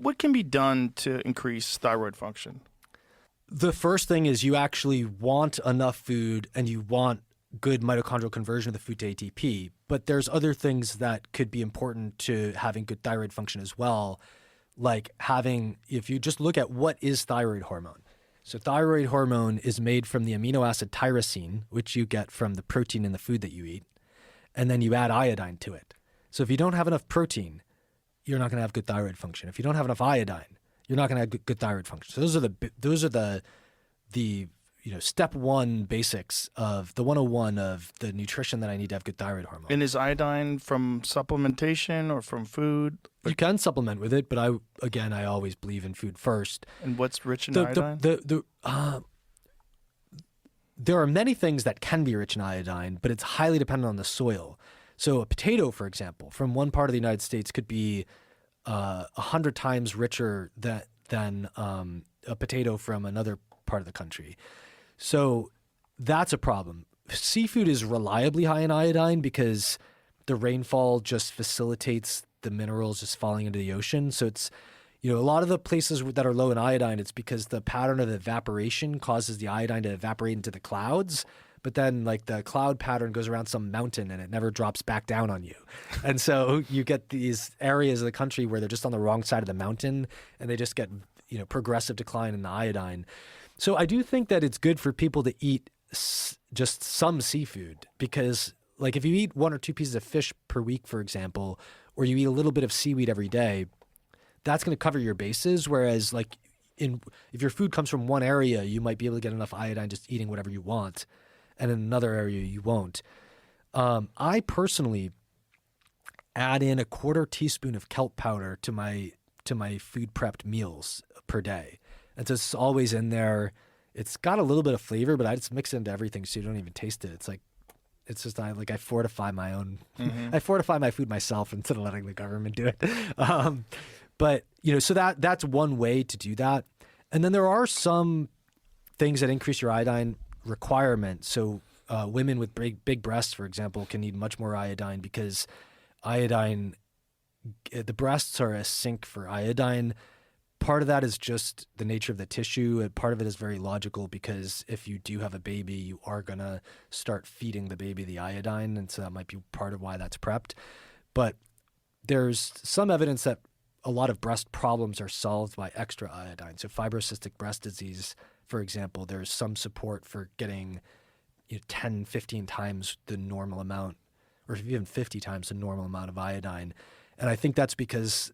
What can be done to increase thyroid function? The first thing is you actually want enough food and you want good mitochondrial conversion of the food to ATP. But there's other things that could be important to having good thyroid function as well, like if you just look at what is thyroid hormone. So thyroid hormone is made from the amino acid tyrosine, which you get from the protein in the food that you eat, and then you add iodine to it. So if you don't have enough protein, you're not going to have good thyroid function. If you don't have enough iodine, you're not going to have good thyroid function. So those are the step one basics of the 101 of the nutrition that I need to have good thyroid hormone. And is iodine from supplementation or from food? You can supplement with it, but I always believe in food first. And what's rich in iodine? There are many things that can be rich in iodine, but it's highly dependent on the soil. So a potato, for example, from one part of the United States could be 100 times richer than a potato from another part of the country. So that's a problem. Seafood is reliably high in iodine because the rainfall just facilitates the minerals just falling into the ocean. So it's, a lot of the places that are low in iodine, it's because the pattern of evaporation causes the iodine to evaporate into the clouds. But then like the cloud pattern goes around some mountain and it never drops back down on you. And so you get these areas of the country where they're just on the wrong side of the mountain and they just get, progressive decline in the iodine. So I do think that it's good for people to eat just some seafood because like if you eat 1 or 2 pieces of fish per week, for example, or you eat a little bit of seaweed every day, that's going to cover your bases. Whereas like if your food comes from one area, you might be able to get enough iodine just eating whatever you want. And in another area, you won't. I personally add in a 1/4 teaspoon of kelp powder to my food prepped meals per day. And so it's always in there. It's got a little bit of flavor, but I just mix it into everything so you don't even taste it. I fortify my own, I fortify my food myself instead of letting the government do it. But, so that's one way to do that. And then there are some things that increase your iodine requirement. So women with big breasts, for example, can need much more iodine because iodine, the breasts are a sink for iodine. Part of that is just the nature of the tissue. And part of it is very logical because if you do have a baby, you are going to start feeding the baby the iodine. And so that might be part of why that's prepped. But there's some evidence that a lot of breast problems are solved by extra iodine. So fibrocystic breast disease, for example, there's some support for getting 10, 15 times the normal amount, or even 50 times the normal amount of iodine. And I think that's because